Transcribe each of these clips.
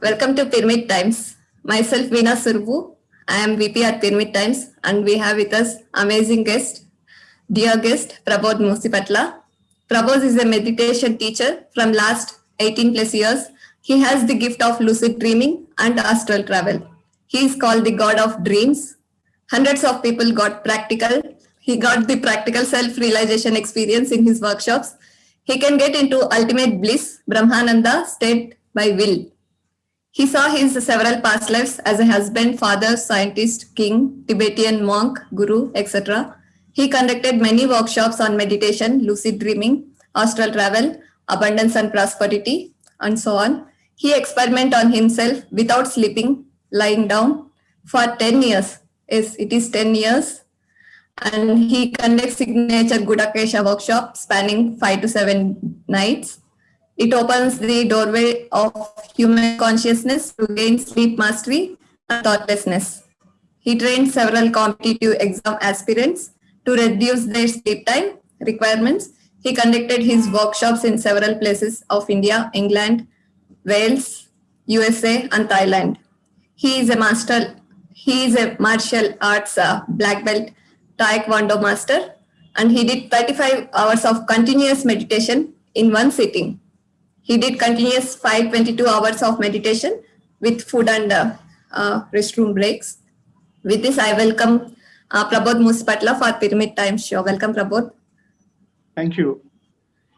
Welcome to Pyramid Times. Myself, Veena Surbu. I am VP at Pyramid Times, and we have with us amazing dear guest, Prabodh Musipatla. Prabodh is a meditation teacher from last 18 plus years. He has the gift of lucid dreaming and astral travel. He is called the god of dreams. Hundreds of people got practical. He got the practical self-realization experience in his workshops. He can get into ultimate bliss, Brahmananda state by will. He saw his several past lives as a husband, father, scientist, king, Tibetan monk, guru, etc. He conducted many workshops on meditation, lucid dreaming, astral travel, abundance and prosperity, and so on. He experimented on himself without sleeping, lying down for 10 years. Yes, it is 10 years. And he conducts signature Gudakesha workshop spanning 5 to 7 nights. It opens the doorway of human consciousness to gain sleep mastery and thoughtlessness. He trained several competitive exam aspirants to reduce their sleep time requirements. He conducted his workshops in several places of India, England, Wales, USA, and Thailand. He is a master. He is a martial arts black belt taekwondo master, and he did 35 hours of continuous meditation in one sitting. He did continuous 522 hours of meditation with food and restroom breaks. With this, I welcome Prabodh Muspatla for Pyramid Times show. Welcome, Prabodh. Thank you.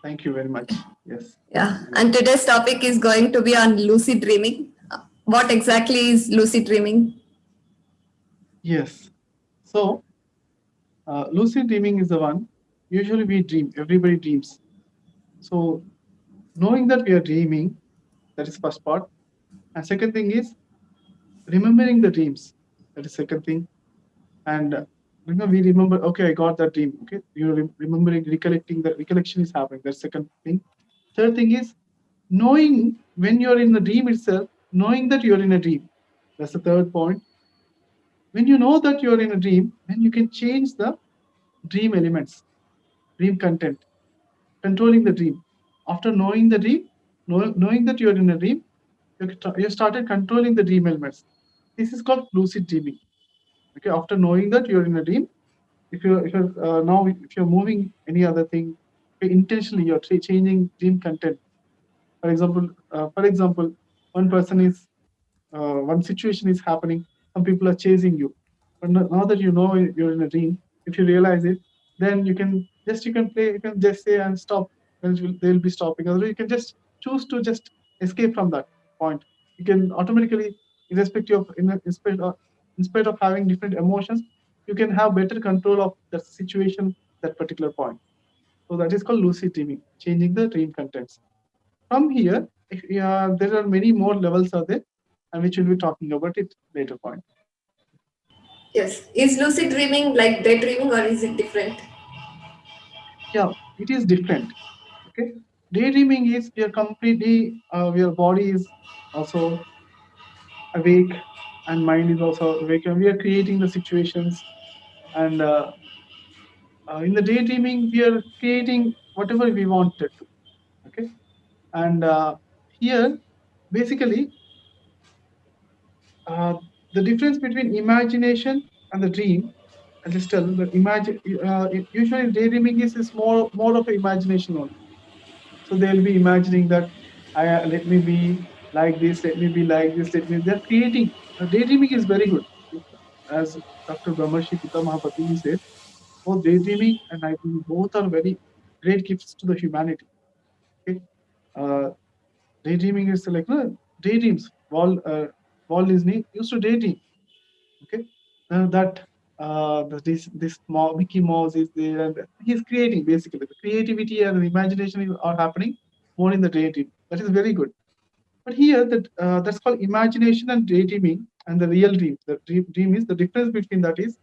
Thank you very much. Yes. Yeah, and today's topic is going to be on lucid dreaming. What exactly is lucid dreaming? Yes. So, lucid dreaming is the one. Usually we dream. Everybody dreams. So, knowing that we are dreaming, that is first part. And second thing is remembering the dreams. That is second thing. And we remember. Okay, I got that dream. Okay, you're remembering, recollecting. The recollection is happening. That's second thing. Third thing is knowing when you're in the dream itself. Knowing that you're in a dream. That's the third point. When you know that you're in a dream, then you can change the dream elements, dream content, controlling the dream. After knowing the dream, knowing that you're in a dream, you started controlling the dream elements. This is called lucid dreaming. Okay, after knowing that you're in a dream, if you're moving any other thing, okay, intentionally you're changing dream content. For example, one situation is happening. Some people are chasing you, but now that you know you're in a dream, if you realize it, then you can play. You can just say and stop. They'll be stopping. Or you can just choose to just escape from that point. You can automatically, irrespective of in spite of having different emotions, you can have better control of the situation, that particular point. So that is called lucid dreaming, changing the dream contents. From here, there are many more levels are there, and which we'll be talking about it later point. Yes. Is lucid dreaming like daydreaming or is it different? Yeah, it is different. Okay, daydreaming is your body is also awake and mind is also awake, and we are creating the situations. And in the daydreaming, we are creating whatever we wanted to. Okay, and here basically uh, the difference between imagination and the dream. I'll just tell that usually daydreaming is more of imagination only. So they'll be imagining that let me be like this, let me be like this, they're creating. Daydreaming is very good. As Dr. Brahmarshi Pita Mahapatini said, both daydreaming and night dreaming both are very great gifts to the humanity. Okay? Uh, Daydreaming is like daydreams. Walt Disney used to daydream. Okay, that this Mickey Mouse is there, and he's creating. Basically the creativity and the imagination are happening more in the daydream. That is very good. But here that's called imagination and daydreaming, and the real dream. The dream is the difference between that is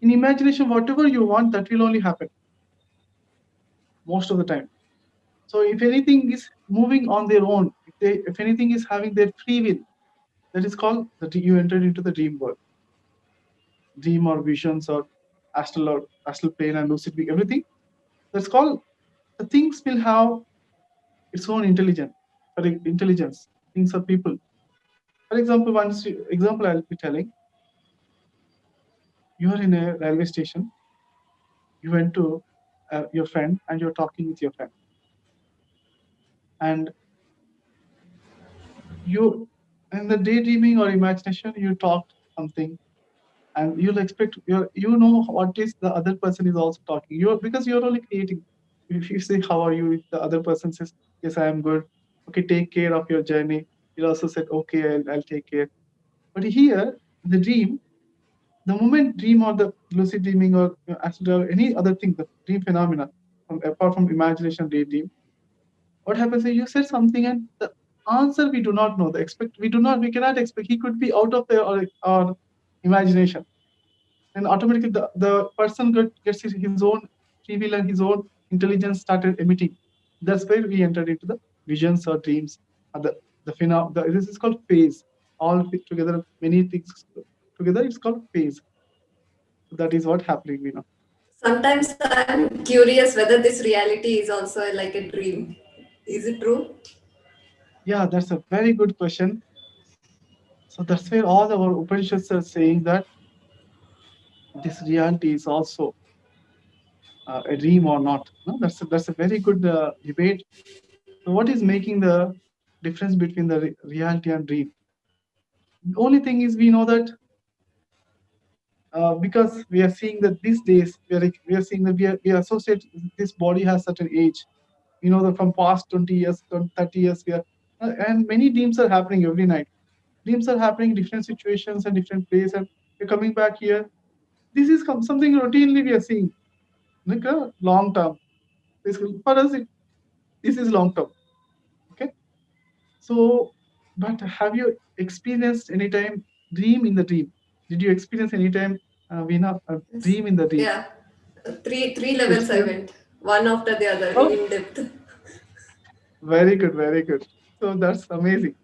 in imagination, whatever you want, that will only happen most of the time. So if anything is moving on their own, if anything is having their free will, that is called that you entered into the dream world. Dream or visions or astral plane and lucid dream, everything. That's called the things will have its own intelligence. Things are people. For example, example I'll be telling. You are in a railway station. You went to your friend and you're talking with your friend, and you, in the daydreaming or imagination, you talked something, and you'll expect you know what is the other person is also talking. Because you're only creating. If you say how are you, if the other person says yes I am good, okay, take care of your journey. You also said okay, I'll take care. But here, the dream, the moment dream or the lucid dreaming or astral or any other thing, the dream phenomena, apart from imagination, daydream, what happens is you said something and the answer we do not know. We cannot expect. He could be out of there or imagination. And automatically the person gets his own free will and his own intelligence started emitting. That's where we entered into the visions or dreams. Or this is called phase. All together, many things together, it's called phase. That is what happening, Sometimes I'm curious whether this reality is also like a dream. Is it true? Yeah, that's a very good question. So that's where all our Upanishads are saying that this reality is also a dream or not. No, that's a very good debate. So what is making the difference between the reality and dream? The only thing is we know that because we are seeing that these days we are seeing that we associate this body has certain age. You know that from past 20 years, 30 years, and many dreams are happening every night. Dreams are happening in different situations and different places, and we're coming back here. This is something routinely we are seeing, like a long term. For us, this is long term. Okay, so but have you experienced any time dream in the dream? Did you experience any time, Veena, a Yes. dream in the dream? Yeah. Three You levels I experience? went, one after the other Oh, in depth. very good, very good. So that's amazing.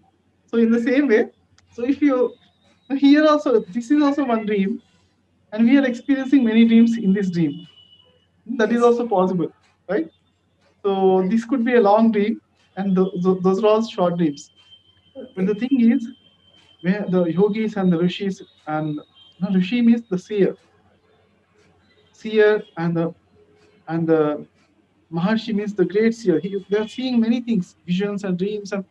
So in the same way, so if you here also, this is also one dream, and we are experiencing many dreams in this dream. That is Yes. also possible, right? So Right. this could be a long dream, and those are all short dreams. But the Okay. thing is, where the yogis and the rishis, and no, rishi means the seer, and the Maharshi means the great seer. They are seeing many things, visions and dreams and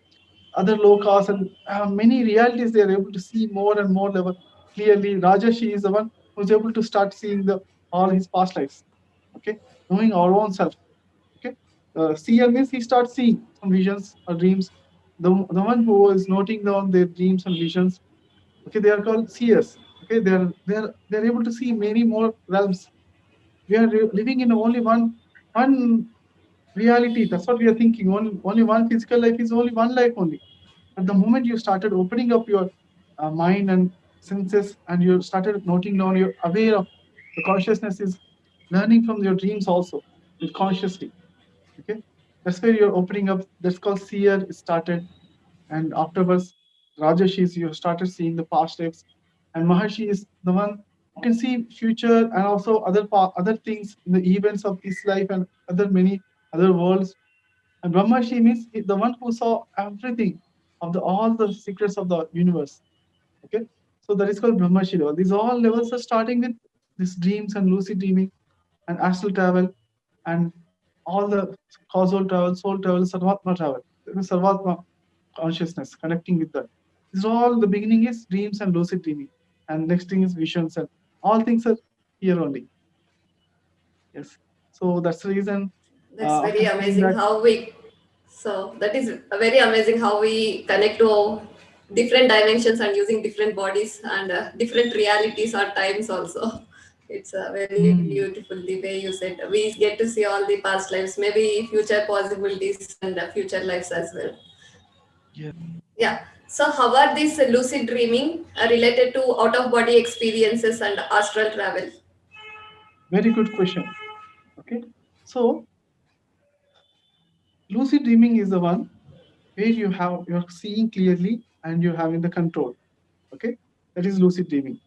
other lokas and many realities. They are able to see more and more level clearly. Rajashi is the one who's able to start seeing the all his past lives. Okay, knowing our own self. Okay, seer means he starts seeing some visions or dreams. The one who is noting down their dreams and visions. Okay, they are called seers. Okay, they are able to see many more realms. We are living in only one reality. That's what we are thinking. Only one physical life is only one life only. At the moment you started opening up your mind and senses, and you started noting down, you're aware of the consciousness is learning from your dreams also with consciously. Okay, that's where you're opening up. That's called seer started, and afterwards, Rajashi is you started seeing the past lives, and Maharshi is the one who can see future and also other things in the events of this life and other many other worlds. And Brahmashi means the one who saw everything of the all the secrets of the universe. Okay, so that is called Brahmashi level. These all levels are starting with these dreams and lucid dreaming and astral travel and all the causal travel, soul travel, Sarvatma travel. Sarvatma consciousness connecting with that. This is all the beginning is dreams and lucid dreaming, and next thing is visions, and all things are here only. Yes. So that's the reason. That's very After seeing amazing that, how we. So that is very amazing how we connect to different dimensions and using different bodies and different realities or times also. It's very hmm, beautiful the way you said. We get to see all the past lives, maybe future possibilities and future lives as well. yeah, Yeah. So how are these lucid dreaming related to out of body experiences and astral travel? very good question. Okay. So lucid dreaming is the one where you're seeing clearly and you're having the control. Okay, that is lucid dreaming.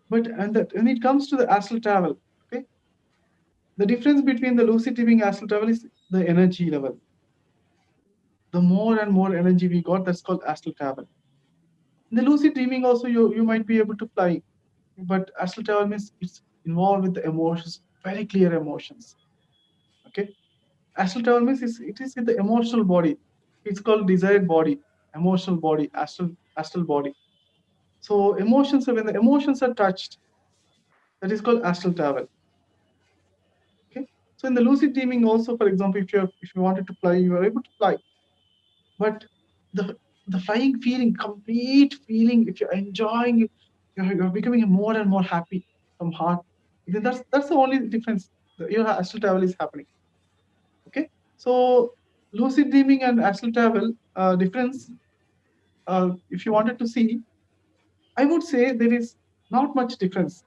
But and that when it comes to the astral travel, okay, the difference between the lucid dreaming and astral travel is the energy level. The more and more energy we got, that's called astral travel. In the lucid dreaming also, you might be able to fly, but astral travel means it's involved with the emotions, very clear emotions. Okay, astral travel means it is with the emotional body. It's called desired body, emotional body, astral body. So emotions, when the emotions are touched, that is called astral travel. Okay, so in the lucid dreaming also, for example, if you wanted to fly, you are able to fly, but the the flying feeling, complete feeling, if you're enjoying it, you're becoming more and more happy from heart. Then that's the only difference. Your astral travel is happening. Okay, so lucid dreaming and astral travel difference. If you wanted to see, I would say there is not much difference,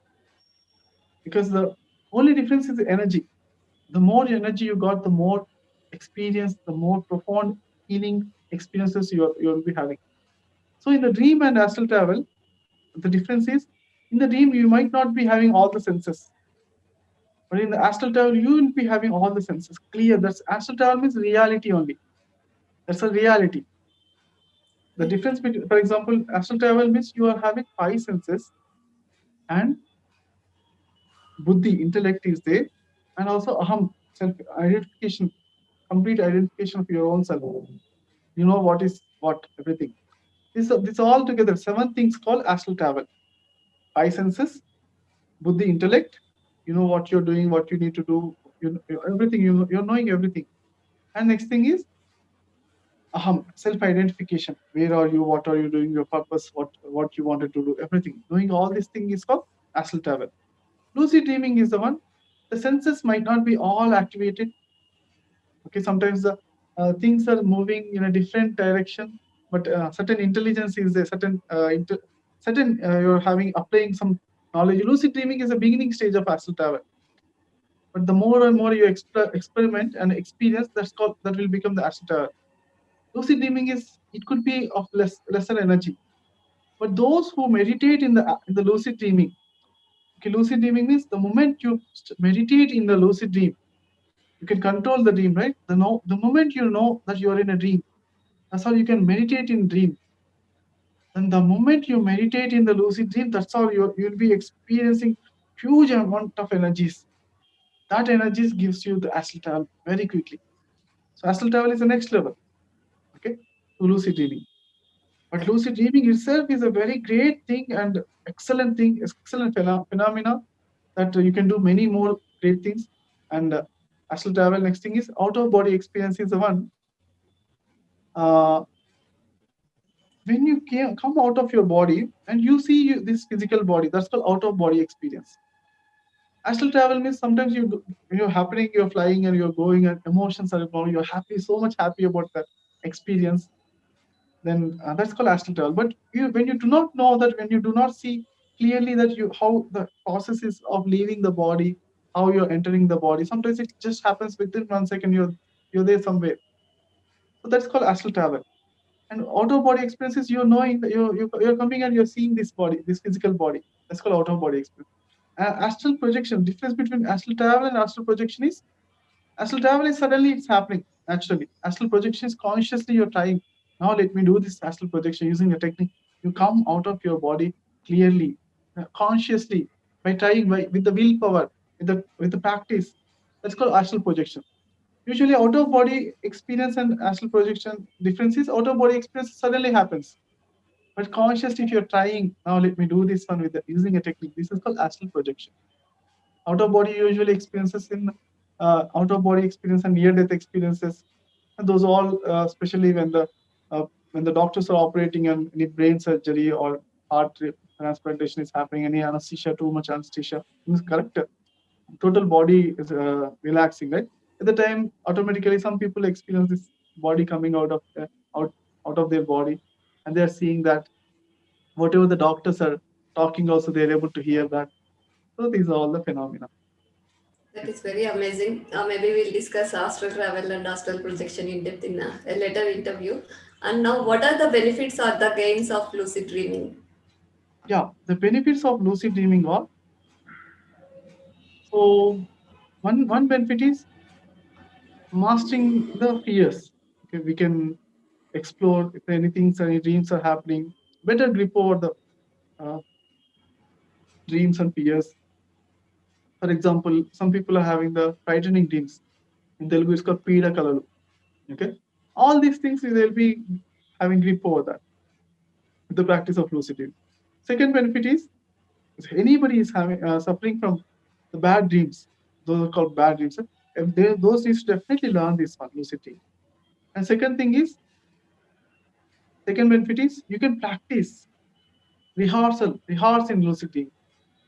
because the only difference is the energy. The more energy you got, the more experience, the more profound healing experiences you'll be having. So in the dream and astral travel, the difference is, in the dream you might not be having all the senses, but in the astral travel you will be having all the senses clear. That's astral travel means reality only. That's a reality. The difference between, for example, astral travel means you are having five senses, and buddhi, intellect is there, and also aham, self identification, complete identification of your own self. You know what is what, everything. This all together, seven things called astral travel. Five senses, buddhi, intellect. You know what you're doing, what you need to do. Everything. You're knowing everything. And next thing is aham, self-identification. Where are you? What are you doing? Your purpose. What you wanted to do. Everything. Knowing all these things is called astral travel. Lucid dreaming is the one. The senses might not be all activated. Okay, sometimes the things are moving in a different direction, but certain intelligence is there. Certain you're having applying some knowledge. Lucid dreaming is a beginning stage of astral travel. But the more and more you experiment and experience, that will become the astral travel. Lucid dreaming is, it could be of lesser energy, but those who meditate in the lucid dreaming. Okay, lucid dreaming means the moment you meditate in the lucid dream, you can control the dream, right? The moment you know that you are in a dream, that's how you can meditate in dream. And the moment you meditate in the lucid dream, that's how you'll be experiencing huge amount of energies. That energies gives you the astral travel very quickly. So astral travel is the next level, okay, to lucid dreaming. But lucid dreaming itself is a very great thing and excellent thing, excellent phenomena that you can do many more great things. And astral travel, next thing is out of body experience is the one. Uh, when you come out of your body and you see this physical body, that's called out of body experience. Astral travel means sometimes when you're happening, you're flying and you're going, and emotions are involved. You're happy, so much happy about that experience. Then that's called astral travel. But when you do not know that, when you do not see clearly that how the process is of leaving the body, how you're entering the body, sometimes it just happens within 1 second. You're there somewhere. So that's called astral travel. And out of body experiences, you're knowing that you're coming and you're seeing this body, this physical body. That's called out of body experience. Astral projection. Difference between astral travel and astral projection is, astral travel is suddenly it's happening naturally. Astral projection is consciously you're trying. Now let me do this astral projection using the technique. You come out of your body clearly, consciously, by trying, with the willpower, with the practice. That's called astral projection. Usually, out of body experience and astral projection differences. Out of body experience suddenly happens, but consciously, if you're trying, now let me do this one using a technique. This is called astral projection. Out of body usually experiences in out of body experience and near death experiences, and those all especially when the doctors are operating and any brain surgery or heart transplantation is happening, any anesthesia, too much anesthesia is correct. Total body is relaxing, right? At the time, automatically some people experience this body coming out out of their body, and they are seeing that whatever the doctors are talking, also they're able to hear that. So these are all the phenomena. That is very amazing. Maybe we'll discuss astral travel and astral projection in depth in a later interview. And now, what are the benefits or the gains of lucid dreaming? Yeah, the benefits of lucid dreaming are, so one benefit is mastering the fears. Okay, we can explore if any dreams are happening. better grip over the uh, dreams and fears. For example, some people are having the frightening dreams. In Telugu, it's called Pida Kalalu. Okay, all these things they'll be having grip over that with the practice of lucid dreaming. Second benefit is if anybody is having suffering from the bad dreams, those are called bad dreams. Those needs to definitely learn this one, lucid dreaming. And second benefit is you can practice rehearse in lucid dreaming.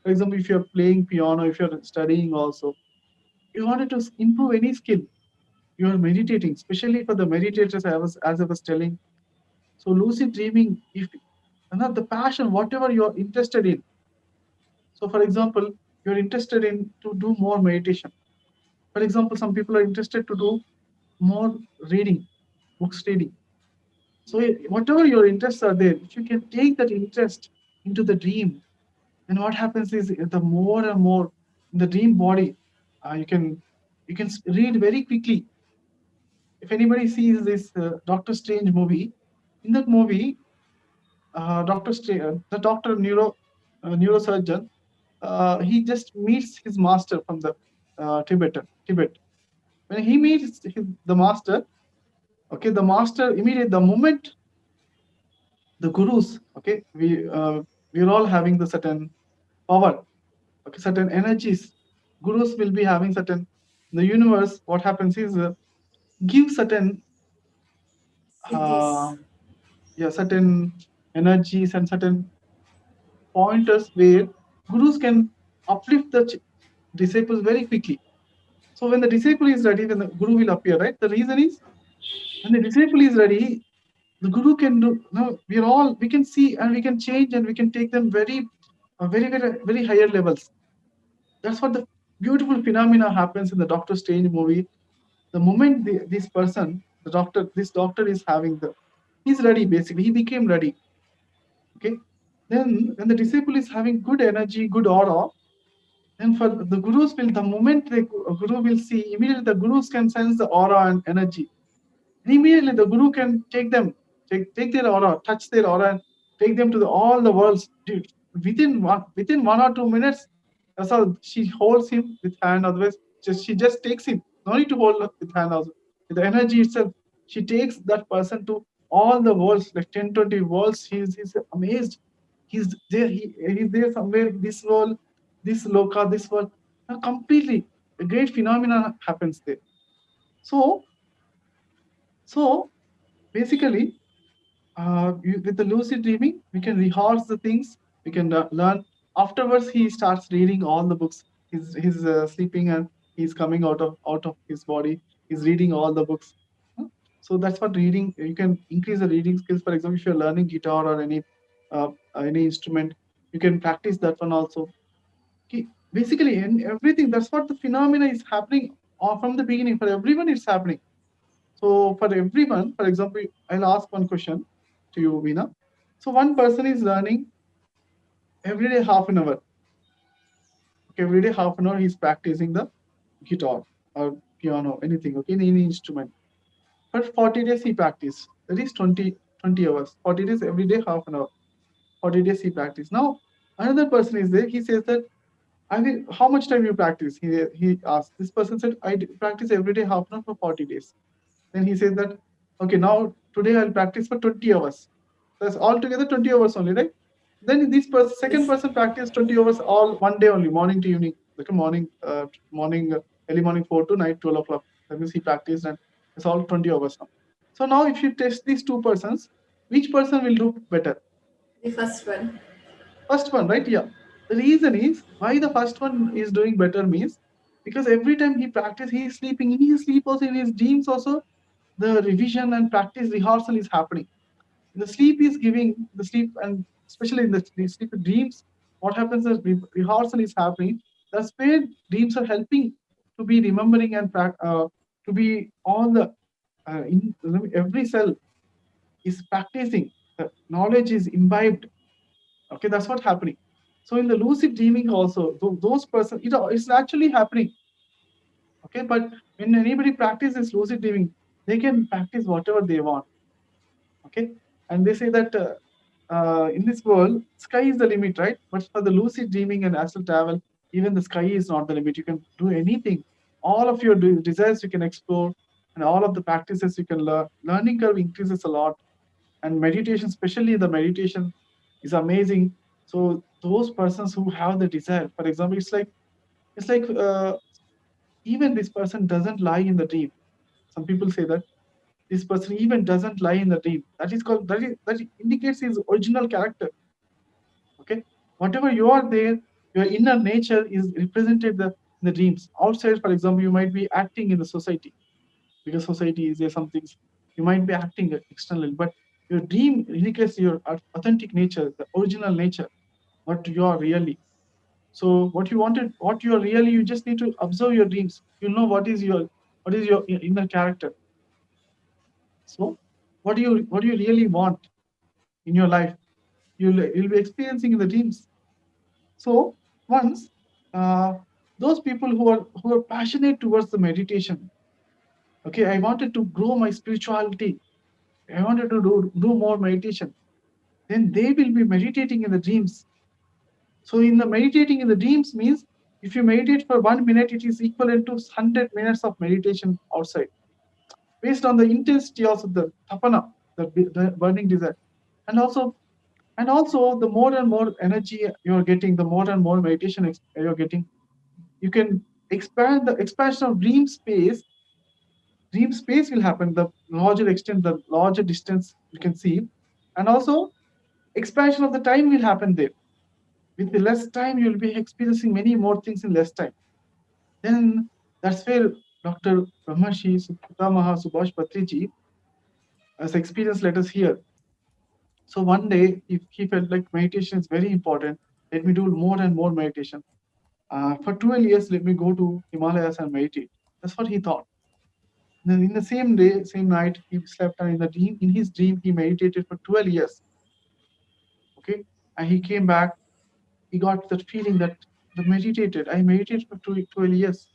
For example, if you're playing piano, if you're studying also, you wanted to improve any skill, you are meditating, especially for the meditators, as I was telling. So lucid dreaming, if not the passion, whatever you're interested in. So for example, you're interested in to do more meditation. For example, some people are interested to do more reading, books reading. So whatever your interests are there, if you can take that interest into the dream, then what happens is the more and more in the dream body, you can read very quickly. If anybody sees this Doctor Strange movie, in that movie, the doctor neurosurgeon, he just meets his master from the Tibet. When he meets the master, okay, the master immediately the moment the gurus, okay, we're all having the certain power, okay, certain energies. Gurus will be having certain. The universe, what happens is give certain Siddhis. certain energies and certain pointers where gurus can uplift the disciples very quickly. So when the disciple is ready, then the guru will appear, right? The reason is when the disciple is ready, the guru can do. No, we can see and we can change and we can take them very higher levels. That's what the beautiful phenomena happens in the Doctor Strange movie. The moment this doctor is having he's ready basically. He became ready. Okay. Then when the disciple is having good energy, good aura, then for the gurus will, the moment the guru will see, immediately the gurus can sense the aura and energy. And immediately the guru can take take their aura, touch their aura and take them to all the worlds. Dude, within 1 or 2 minutes, that's how she holds him with hand. Otherwise, she just takes him. No need to hold with hand also. With the energy itself, she takes that person to all the worlds, like 10, 20 worlds. He's amazed. He's there. He's there somewhere. This world, this loka, this world. Completely, a great phenomenon happens there. So basically, with the lucid dreaming, we can rehearse the things. We can learn. Afterwards, he starts reading all the books. He's sleeping and he's coming out of his body. He's reading all the books. Huh? So that's what reading. You can increase the reading skills. For example, if you're learning guitar or any instrument, you can practice that one also. Basically, in everything, that's what the phenomena is happening from the beginning. For everyone, it's happening. So for everyone, for example, I'll ask one question to you, Veena. So one person is learning every day half an hour. Okay, every day half an hour he's practicing the guitar or piano, anything, okay, in any instrument. But 40 days he practiced. That is 20 hours. 40 days every day half an hour. 40 days he practiced. Now another person is there. He says that I will, how much time you practice? He asked. This person said, I practice every day half an hour for 40 days. Then he says that, okay, now today I'll practice for 20 hours. That's altogether 20 hours only, right? Then this second person practice 20 hours all one day only, morning to evening, like a early morning 4 to night 12 o'clock. That means he practiced and it's all 20 hours now. So now if you test these two persons, which person will do better? The first one. First one, right? Yeah. The reason is why the first one is doing better means because every time he practice, he is sleeping. In his sleep also, in his dreams also, the revision and practice rehearsal is happening. The sleep is giving the sleep, and especially in the sleep dreams, what happens is rehearsal is happening. That's where dreams are helping to be remembering and to be all the in every cell is practicing. The knowledge is imbibed. Okay, that's what's happening. So in the lucid dreaming also, those person, it's actually happening. Okay, but when anybody practices lucid dreaming, they can practice whatever they want. Okay, and they say that in this world, sky is the limit, right? But for the lucid dreaming and astral travel, even the sky is not the limit. You can do anything. All of your desires you can explore, and all of the practices you can learn. Learning curve increases a lot, and meditation, especially the meditation, is amazing. So those persons who have the desire, for example, it's like even this person doesn't lie in the dream. Some people say that this person even doesn't lie in the dream. That is called that indicates his original character. Okay, whatever you are there, your inner nature is represented in the dreams. Outside, for example, you might be acting in the society because society is there. Some things you might be acting externally, but your dream indicates your authentic nature, the original nature, what you are really. So what you wanted, what you are really, you just need to observe your dreams. You know what is your inner character. So what do you really want in your life? You'll be experiencing in the dreams. So once those people who are passionate towards the meditation, okay, I wanted to grow my spirituality. I wanted to do more meditation. Then they will be meditating in the dreams. So in the meditating in the dreams means if you meditate for 1 minute, it is equivalent to 100 minutes of meditation outside, based on the intensity of the tapana, the burning desire, and also the more and more energy you're getting, the more and more meditation you're getting. You can expand the expansion of dream space. Dream space will happen. The larger extent, the larger distance you can see, and also expansion of the time will happen there. With the less time, you'll be experiencing many more things in less time. Then that's where Dr. Brahmarshi Pitamaha Subhash Patriji has experienced let us hear. So one day he felt like meditation is very important. Let me do more and more meditation. For 12 years, let me go to Himalayas and meditate. That's what he thought. Then in the same day, same night, he slept, and in his dream, he meditated for 12 years. Okay, and he came back. He got that feeling that I meditated for 12 years.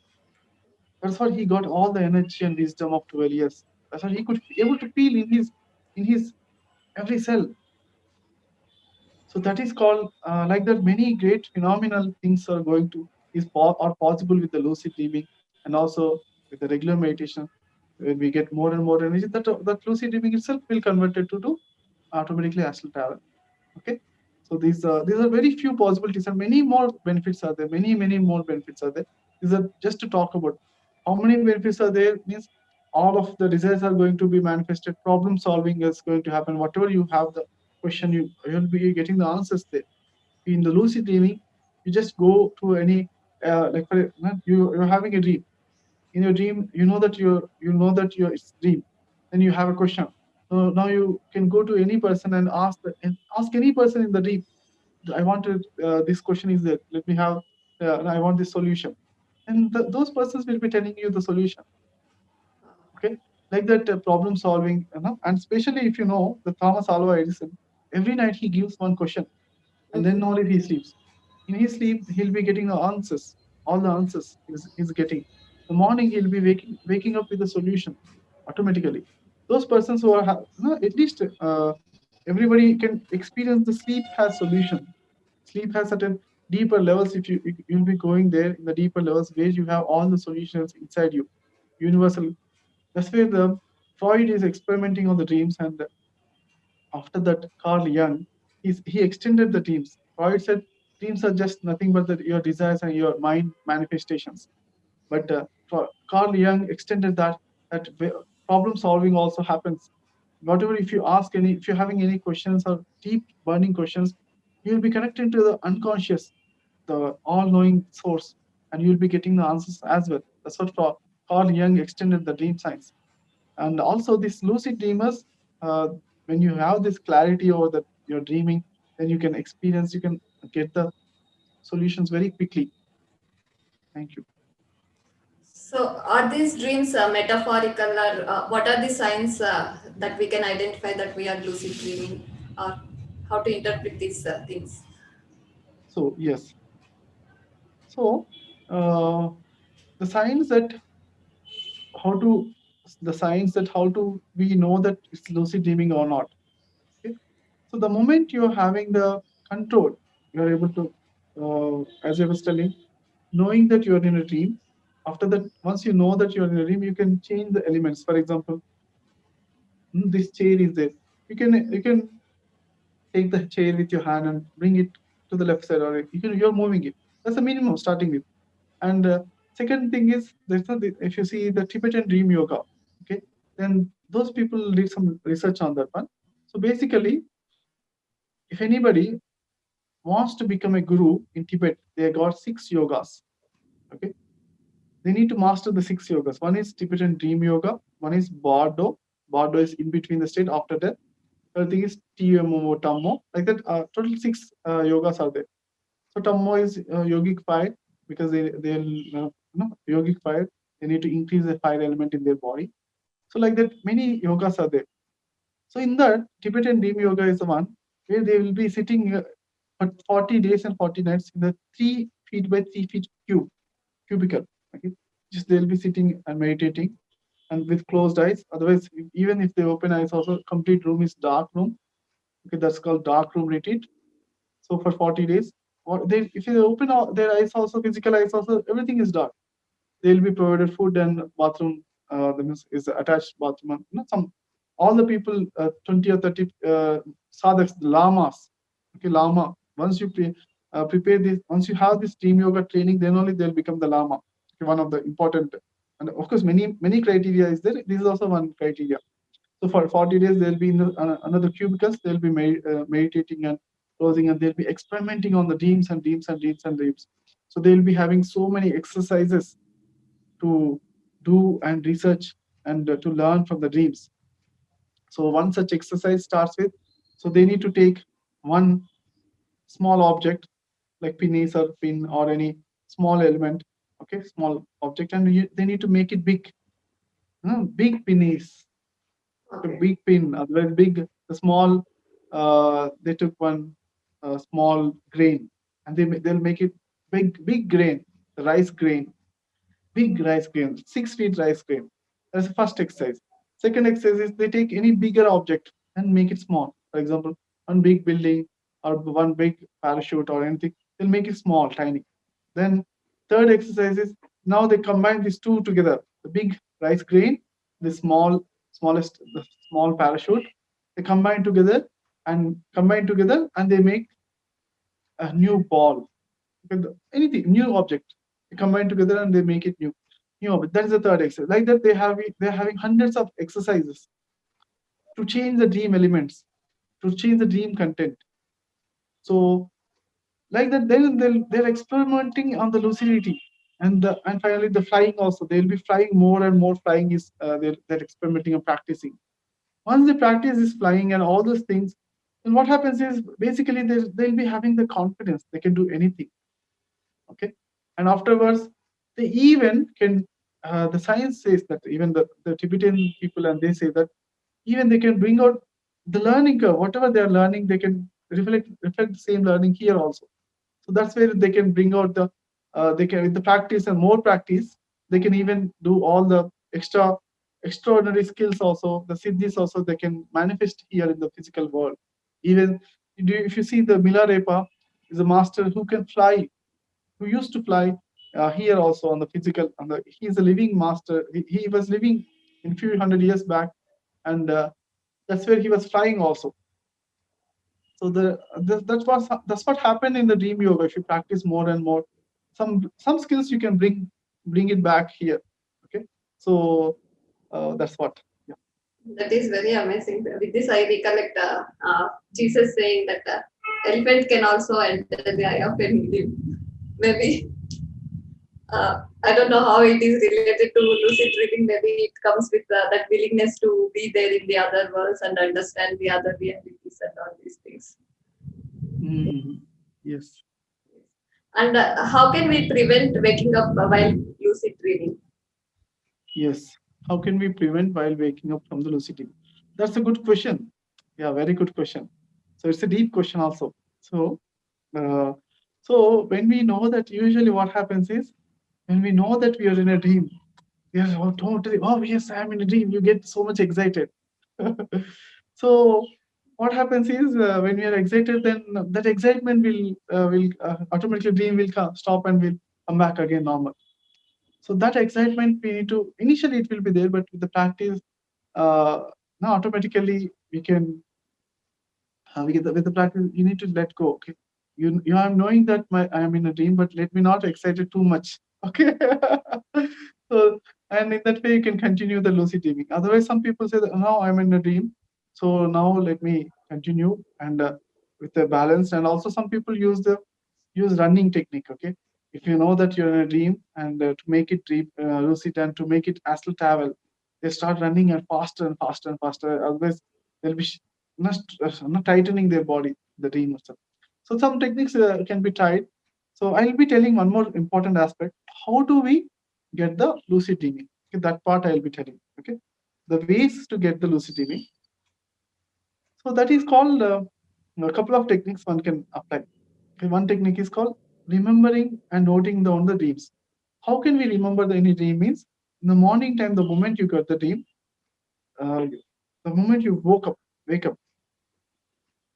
That's what he got all the energy and wisdom of 12 years. That's what he could be able to feel in his every cell. So that is called like that. Many great phenomenal things are going to are possible with the lucid dreaming, and also with the regular meditation. When we get more and more energy, that lucid dreaming itself will convert it to do automatically astral travel. Okay, so these are very few possibilities, and many more benefits are there. Many more benefits are there. These are just to talk about how many benefits are there. Means all of the desires are going to be manifested. Problem solving is going to happen. Whatever you have the question, you'll be getting the answers there. In the lucid dreaming, you just go to any like you're having a dream. In your dream, you know that it's dream. Then you have a question. So now you can go to any person and ask any person in the dream. I wanted this question is that let me have. I want this solution, and those persons will be telling you the solution. Okay, like that problem solving, and especially if you know the Thomas Alva Edison, every night he gives one question, and then only he sleeps. In his sleep, he'll be getting the answers. All the answers he's getting. The morning he'll be waking up with the solution automatically. Those persons who are at least everybody can experience the sleep has solution. Sleep has certain deeper levels. If you'll be going there in the deeper levels where you have all the solutions inside you, universal. That's where the Freud is experimenting on the dreams, and after that, Carl Jung, he extended the dreams. Freud said dreams are just nothing but your desires and your mind manifestations. But Carl Jung extended that problem solving also happens. Whatever, if you're having any questions or deep burning questions, you'll be connected to the unconscious, the all-knowing source, and you'll be getting the answers as well. That's what Carl Jung extended the dream science. And also these lucid dreamers, when you have this clarity over that you're dreaming, then you can get the solutions very quickly. Thank you. So, are these dreams metaphorical, or what are the signs that we can identify that we are lucid dreaming, or how to interpret these things? So yes, so uh, the signs that how to how to we know that it's lucid dreaming or not. Okay? So the moment you're having the control, you're able to, as I was telling, knowing that you're in a dream. After that, once you know that you're in a dream, you can change the elements. For example, this chair is there. You can take the chair with your hand and bring it to the left side, or you're moving it. That's the minimum starting with. And second thing is, if you see the Tibetan dream yoga, okay, then those people did some research on that one. So basically, if anybody wants to become a guru in Tibet, they got 6 yogas. Okay, they need to master the 6 yogas. One is Tibetan dream yoga. One is Bardo. Bardo is in between the state after death. Third thing is TMO, Tammo. Like that, total 6 yogas are there. So Tammo is yogic fire, because they'll yogic fire. They need to increase the fire element in their body. So like that, many yogas are there. So in that, Tibetan dream yoga is the one where they will be sitting for 40 days and 40 nights in the 3 feet by 3 feet cubicle. Okay, just they'll be sitting and meditating, and with closed eyes. Otherwise, even if they open eyes, also complete room is dark room. Okay, that's called dark room retreat. So for 40 days, or if they open their eyes, also physical eyes, also everything is dark. They'll be provided food and bathroom. Is attached bathroom. Some all the people, 20 or 30 sadhaks, lamas. Okay, lama. Once you prepare this, once you have this dream yoga training, then only they'll become the lama. Okay, one of the important, and of course, many criteria is there. This is also one criteria. So for 40 days, they'll be in another cubicles. They'll be meditating and closing, and they'll be experimenting on the dreams and dreams and dreams and dreams. So they'll be having so many exercises to do and research and to learn from the dreams. So one such exercise starts with, so they need to take one small object like penis or pin or any small element, okay, small object, and they need to make it big. Big penis, a big pin, otherwise big, the small, they took one small grain, and they'll make it big grain, the rice grain, big rice grain, 6 feet rice grain. That's the first exercise. Second exercise is they take any bigger object and make it small. For example, one big building or one big parachute or anything, they'll make it small, tiny. Then third exercise is, now they combine these two together, the big rice grain, the the small parachute. They combine together and they make a new ball. Anything, new object. They combine together and they make it new object. That is the third exercise. Like that, they're having hundreds of exercises to change the dream elements, to change the dream content. So like that, then they're experimenting on the lucidity, and finally the flying also. They'll be flying more and more. Flying is they're experimenting and practicing. Once they practice this flying and all those things, then what happens is basically they'll be having the confidence they can do anything. Okay, and afterwards they even can. The science says that even the Tibetan people, and they say that even they can bring out the learning curve. Whatever they are learning, they can reflect the same learning here also. So that's where they can bring out they can, with the practice and more practice, they can even do all the extraordinary skills also, the siddhis also, they can manifest here in the physical world. Even if you see the Milarepa is a master who can fly, who used to fly here also on the physical, he is a living master. He was living in few hundred years back, and that's where he was flying also. So that's what happened in the dream yoga. If you practice more and more, some skills you can bring it back here. Okay, so that's what. Yeah. That is very amazing. With this, I recollect Jesus saying that elephant can also enter the eye of a needle. Maybe I don't know how it is related to lucid dreaming. Maybe it comes with that willingness to be there in the other worlds and understand the other realities and all these things. Yes. And how can we prevent waking up while lucid dreaming? Yes. How can we prevent while waking up from the lucid dream? That's a good question. Yeah, very good question. So it's a deep question also. Uh, so when we know that, usually what happens is, when we know that we are in a dream, we are totally, oh yes, I'm in a dream. You get so much excited. So what happens is when we are excited, then that excitement will automatically dream will stop and will come back again normal. So that excitement we need to, initially it will be there, but with the practice, now automatically we can we get with the practice you need to let go. Okay, you are knowing that I am in a dream, but let me not excite it too much. Okay. So, and in that way you can continue the lucid dreaming. Otherwise, some people say that now I'm in a dream, so now let me continue and with the balance. And also some people use running technique. Okay, if you know that you're in a dream, and to make it dream lucid and to make it astral travel, they start running and faster and faster and faster. Otherwise, they'll be not tightening their body, the dream itself. So some techniques can be tried. So I'll be telling one more important aspect. How do we get the lucid dreaming? Okay, that part I'll be telling. Okay, the ways to get the lucid dreaming. So that is called a couple of techniques one can apply. Okay, one technique is called remembering and noting down the dreams. How can we remember any dream? Means in the morning time, the moment you got the dream, uh, the moment you wake up,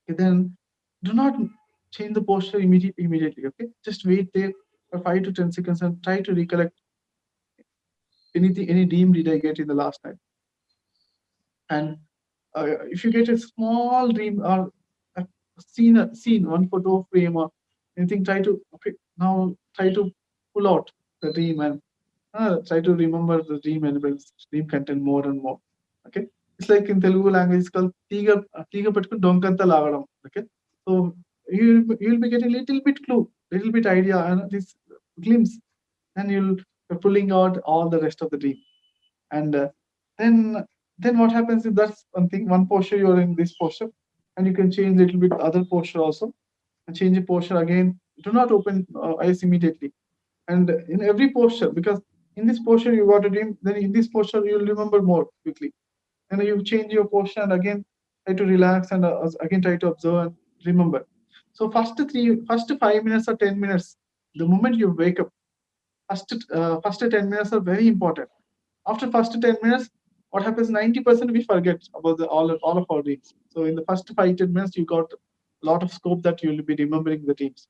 okay, then do not change the posture immediately. Okay, just wait there for 5 to 10 seconds and try to recollect any dream did I get in the last night. And if you get a small dream or a scene, one photo frame or anything, try to pull out the dream and try to remember the dream elements, dream content more and more. Okay, it's like in Telugu language, it's called tiga pettukoni donkanta lagam. Okay, so you'll be getting little bit clue, little bit idea, and this glimpse, and you're pulling out all the rest of the dream. And then what happens is that's one thing. One posture you're in this posture, and you can change a little bit other posture also, and change the posture again. Do not open eyes immediately, and in every posture, because in this posture you got a dream, then in this posture you'll remember more quickly, and you change your posture and again try to relax and again try to observe and remember. So first 5 minutes or 10 minutes, the moment you wake up, first 10 minutes are very important. After first 10 minutes, what happens? 90% we forget about all of our dreams. So in the first 5 10 minutes, you got a lot of scope that you will be remembering the dreams.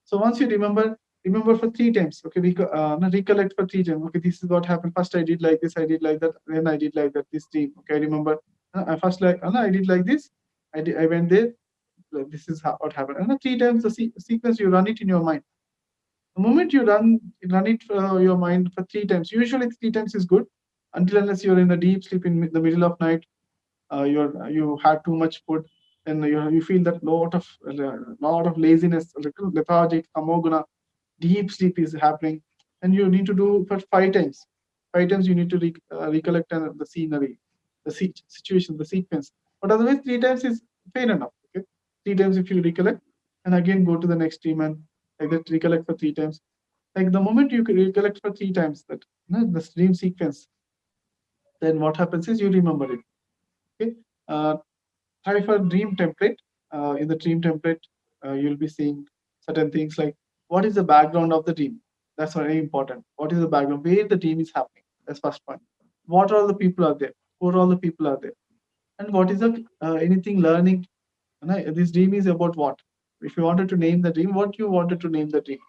So once you remember for 3 times. Okay, recollect for 3 times. Okay, this is what happened. First I did like this, I did like that, then I did like that. This dream. Okay, I remember. I first I did like this. I went there. This is what happened. And 3 times the sequence, you run it in your mind. The moment you run it for your mind for 3 times, usually 3 times is good, until unless you're in a deep sleep in the middle of night, you had too much food, and you feel that lot of laziness, lethargic, amoguna, deep sleep is happening, and you need to do for 5 times. 5 times you need to recollect the scenery, the situation, the sequence. But otherwise, 3 times is fair enough. Okay, 3 times if you recollect, and again go to the next dream and like that recollect for 3 times. Like the moment you recollect for 3 times that the dream sequence, then what happens is you remember it. Okay, try for dream template. In the dream template, you'll be seeing certain things like what is the background of the dream. That's very important. What is the background? Where the dream is happening. That's first point. What all the people are there? Who all the people are there? And what is the anything learning? This dream is about what? If you wanted to name the dream, what you wanted to name the dream?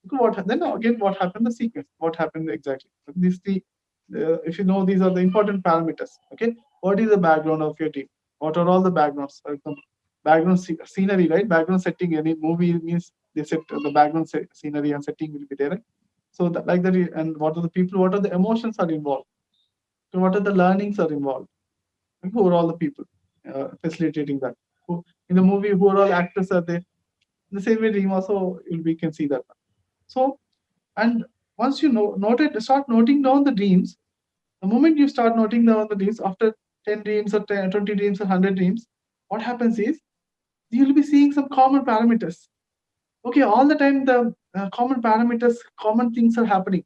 What then again? What happened? The sequence. What happened exactly? This if you know, these are the important parameters. Okay, what is the background of your dream? What are all the backgrounds? For example, background scenery, right? Background setting. Any movie means they set the background scenery and setting will be there. Right? So like that, and what are the people? What are the emotions are involved? So what are the learnings are involved? And who are all the people facilitating that? Who, in the movie, who are all actors are there? In the same way, dream also we can see that. So, and once you start noting down the dreams. The moment you start noting down the dreams, after 10 dreams or 10, 20 dreams or 100 dreams, what happens is you'll be seeing some common parameters. Okay, all the time the common parameters, common things are happening.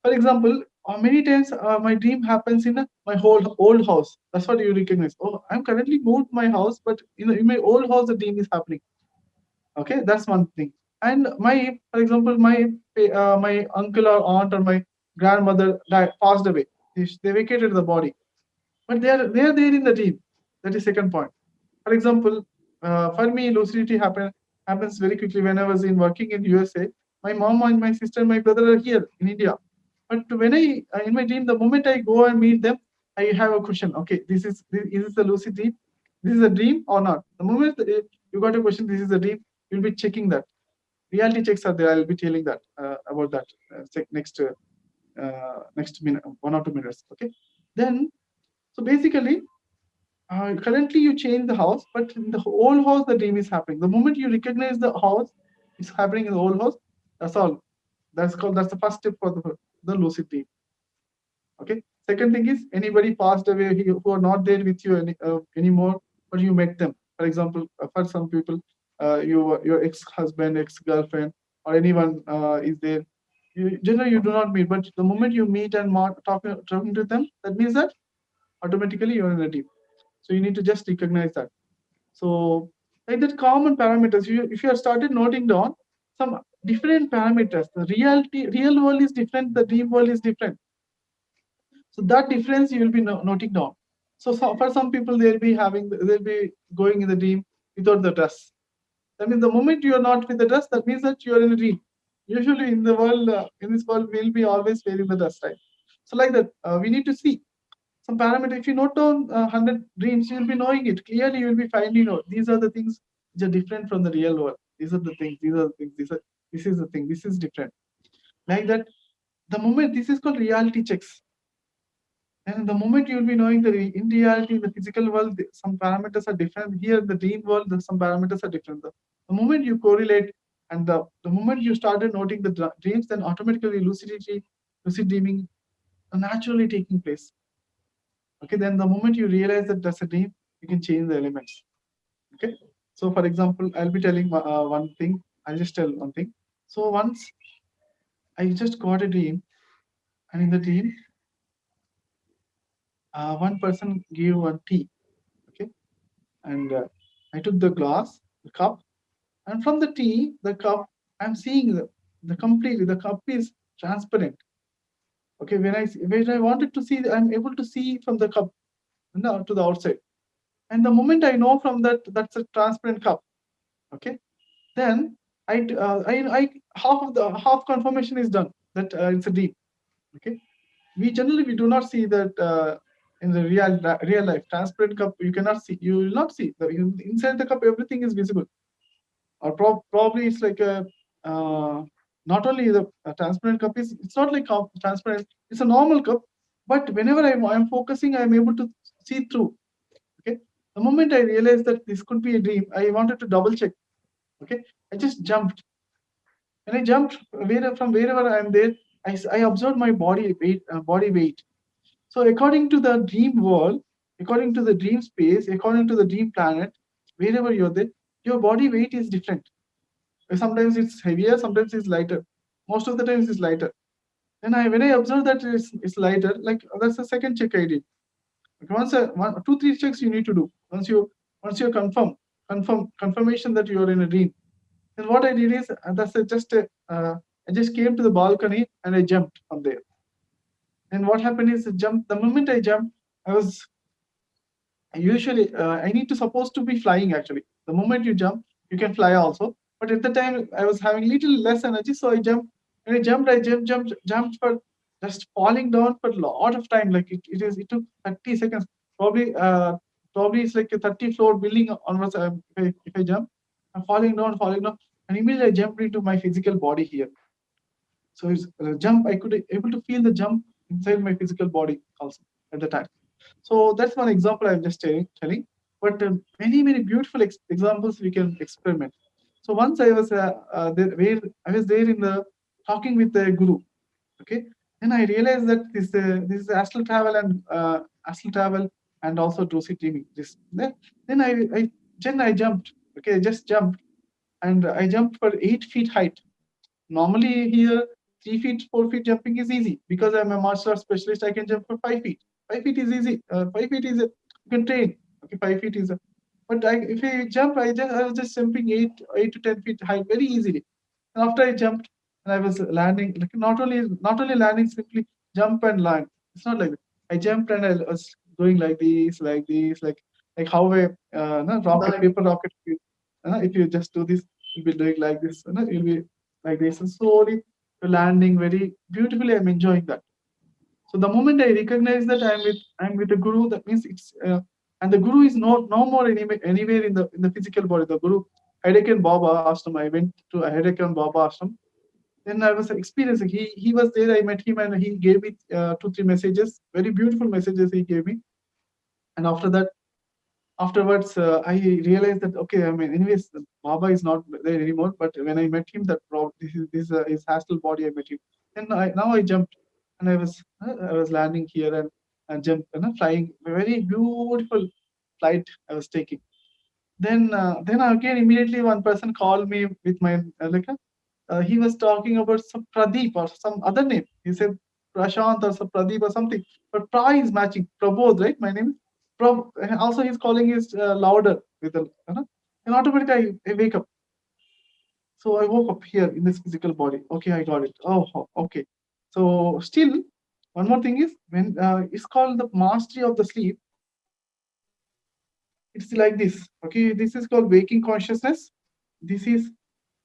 For example, many times my dream happens in my whole old house. That's what you recognize. Oh, I'm currently moved my house, but in my old house the dream is happening. Okay, that's one thing. And for example, my uncle or aunt or my grandmother passed away. They vacated the body, but they are there in the dream. That is second point. For example, for me, lucidity happens very quickly when I was working in USA. My mom and my sister and my brother are here in India. But when in my dream, the moment I go and meet them, I have a question. Okay, is this a lucid dream? This is a dream or not? The moment you got a question, this is a dream, you'll be checking that. Reality checks are there. I'll be telling that about that next minute, 1 or 2 minutes. Okay. Then, so basically, currently you change the house, but in the old house, the dream is happening. The moment you recognize the house, it's happening in the old house. That's all. That's the first step for the lucid dream. Okay. Second thing is anybody passed away who are not there with you anymore, but you met them. For example, for some people, your ex-husband, ex-girlfriend, or anyone is there. Generally, you do not meet, but the moment you meet and talking to them, that means that automatically you're in a dream. So you need to just recognize that. So like that common parameters, if you have started noting down some different parameters, the real world is different, the dream world is different. So that difference you will be noting down. So for some people, they'll be going in the dream without the dress. That means the moment you are not with the dress, that means that you are in a dream. Usually in the world, in this world, we'll be always wearing the dress, right? So like that, we need to see some parameter. If you note down 100 dreams, you'll be knowing it. Clearly, you'll be finding out these are the things which are different from the real world. These are the things, this is the thing, this is different. Like that, the moment, this is called reality checks. And the moment you'll be knowing that in reality, the physical world, some parameters are different. Here, the dream world, some parameters are different. The moment you correlate and the moment you started noting the dreams, then automatically lucid dreaming are naturally taking place. Okay, then the moment you realize that that's a dream, you can change the elements. Okay, so for example, I'll be telling one thing. I'll just tell one thing. So once I just got a dream, and in the dream, one person gave one tea. Okay, and I took the glass, the cup, and from the tea, the cup, I'm seeing the cup is transparent. Okay, when I wanted to see, I'm able to see from the cup to the outside. And the moment I know from that's a transparent cup. Okay, then I half confirmation is done that it's a dream. Okay, we do not see that in the real life. Transparent cup, you cannot see. You will not see inside the cup. Everything is visible, or probably it's like a not only the transparent cup is. It's not like transparent. It's a normal cup, but whenever I'm focusing, I'm able to see through. Okay, the moment I realized that this could be a dream, I wanted to double check. Okay, I just jumped. When I jumped from wherever I'm there, I observed my body weight. So according to the dream world, according to the dream space, according to the dream planet, wherever you're there, your body weight is different. Sometimes it's heavier, sometimes it's lighter. Most of the times it's lighter. Then when I observe that it's lighter, like that's the second check I did. Okay, once 2-3 checks you need to do. Once you confirmation that you are in a dream. Then what I did is I just came to the balcony and I jumped from there. And what happened is the moment I jumped, I need to supposed to be flying actually. The moment you jump, you can fly also. But at the time I was having little less energy, so I jumped. And I jumped for just falling down for a lot of time. Like it took 30 seconds. Probably it's like a 30 floor building onwards. If I jump, I'm falling down, and immediately I jumped into my physical body here. So it's a jump. I could able to feel the jump inside my physical body also at the time. So that's one example I'm just telling. But many beautiful examples we can experiment. So once I was there in the talking with the guru. Okay, then I realized that this is astral travel and also lucid dreaming. Then I jumped. Okay, I just jumped, and I jumped for 8 feet height. Normally here 3 feet, 4 feet jumping is easy because I'm a martial arts specialist. I can jump for 5 feet. 5 feet is easy. 5 feet is you can train. Okay, 5 feet is but if I jump, I was just jumping 8 to 10 feet high very easily. And after I jumped and I was landing, like not only landing, simply jump and land. It's not like that. I jumped and I was going like this, like like how a rocket, Bird. paper rocket, if you just do this, you'll be doing like this, you'll be like this, and slowly you're landing very beautifully. I'm enjoying that. So the moment I recognize that I'm with the guru, that means it's and the guru is no more anywhere in the physical body. The guru, Heideken Baba Ashram. I went to Heideken Baba Ashram. Then I was experiencing. He was there. I met him and he gave me 2-3 messages, very beautiful messages he gave me. And after that, afterwards, I realized that okay, I mean, anyways, Baba is not there anymore. But when I met him, that this is his astral body. I met him, and now I jumped, and I was landing here and jumped, flying. A very beautiful flight I was taking. Then again, immediately one person called me with my he was talking about some Pradeep or some other name. He said Prashant or some Pradeep or something. But Pra is matching. Prabodh, right? My name is Prab. Also, he's calling is louder with a, and automatically I wake up. So I woke up here in this physical body. Okay, I got it. Oh, okay. So still, one more thing is when it's called the mastery of the sleep. It's like this. Okay, this is called waking consciousness. This is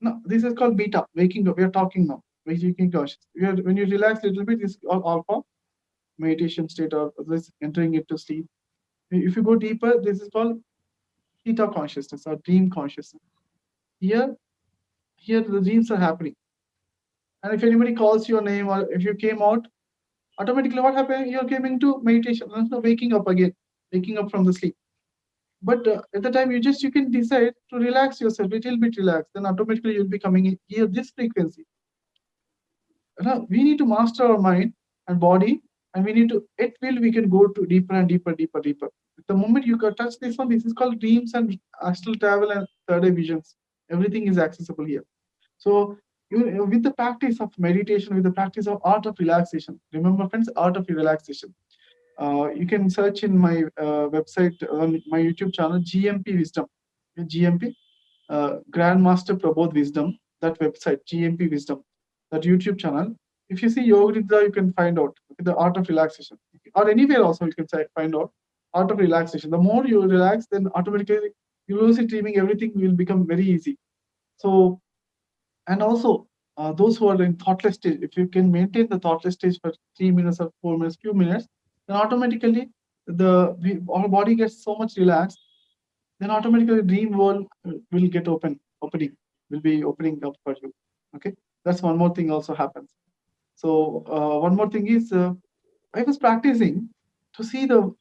no, this is called beta, waking up. We are talking now. Waking conscious. When you relax a little bit, this is called alpha, meditation state or this entering into sleep. If you go deeper, this is called theta consciousness or dream consciousness. Here, here the dreams are happening. And if anybody calls your name or if you came out, automatically what happened? You're coming to meditation, waking up again, waking up from the sleep. But at the time you can decide to relax yourself, little bit relaxed, then automatically you'll be coming in here this frequency. We need to master our mind and body, and we need to at will we can go to deeper and deeper. The moment you can touch this one, this is called dreams and astral travel and third eye visions. Everything is accessible here. So with the practice of meditation, with the practice of art of relaxation, remember friends, art of relaxation. You can search in my website on my YouTube channel, GMP Wisdom. GMP, Grandmaster Prabodh Wisdom, that website, GMP Wisdom, that YouTube channel. If you see Yoga Nidra, you can find out the art of relaxation. Or anywhere also you can find out art of relaxation. The more you relax, then automatically you lucid dreaming, everything will become very easy. So, and also those who are in thoughtless stage, if you can maintain the thoughtless stage for 3 minutes or 4 minutes, few minutes, then automatically our body gets so much relaxed, then automatically dream world will get opening, will be opening up for you. Okay, that's one more thing also happens. So one more thing is I was practicing to see the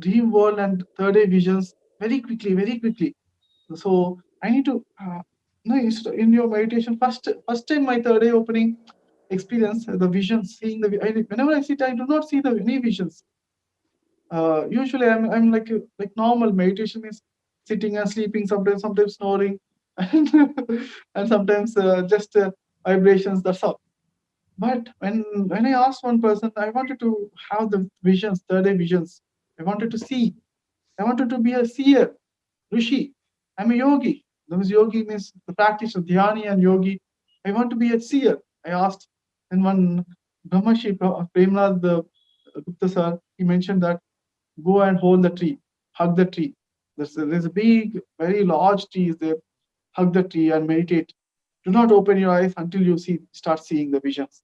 dream world and third eye visions very quickly. So I need to in your meditation first time my third eye opening experience, the visions, seeing whenever I sit, I do not see any visions. Usually I'm like normal meditation is sitting and sleeping, sometimes snoring, and sometimes just vibrations. That's all. But when I asked one person, I wanted to have the visions, third eye visions. I wanted to see. I wanted to be a seer, rishi. I'm a yogi. Those yogi means the practice of dhyani and yogi. I want to be a seer. I asked, and one Brahmashi Premnath Gupta sir, he mentioned that go and hold the tree, hug the tree. There's a big, very large tree is there. Hug the tree and meditate. Do not open your eyes until you start seeing the visions.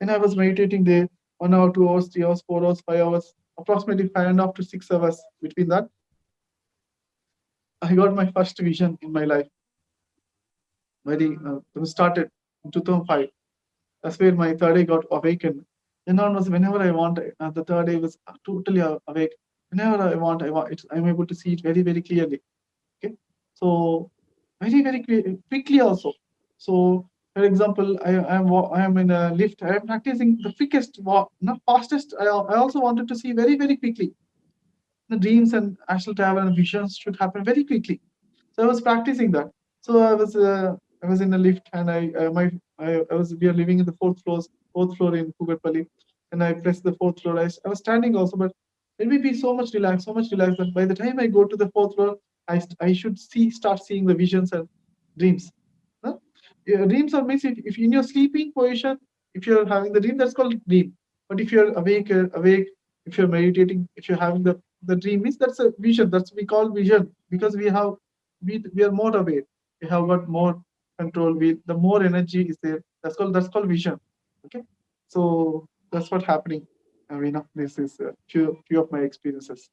And I was meditating there 1 hour, 2 hours, 3 hours, 4 hours, 5 hours, approximately 5.5 to 6 hours. Between that, I got my first vision in my life. It started in 2005. That's where my third eye got awakened. Then onwards, whenever I want, the third eye was totally awake. Whenever I want, I'm able to see it very, very clearly. Okay, so very, very quickly also. So, for example, I am in a lift. I am practicing the quickest walk, not fastest. I also wanted to see very, very quickly. The dreams and astral travel and visions should happen very quickly. So I was practicing that. So I was in a lift and we are living in the fourth floor in Kugatpalli, and I pressed the fourth floor. I was standing also, but let me be so much relaxed that by the time I go to the fourth floor, I should start seeing the visions and dreams. Huh? Dreams are means if in your sleeping position, if you're having the dream, that's called dream. But if you're awake, if you're meditating, if you're having the the dream is, that's a vision. That's we call vision, because we are more aware. We have got more control. The more energy is there. That's called vision. Okay, so that's what happening. This is few of my experiences.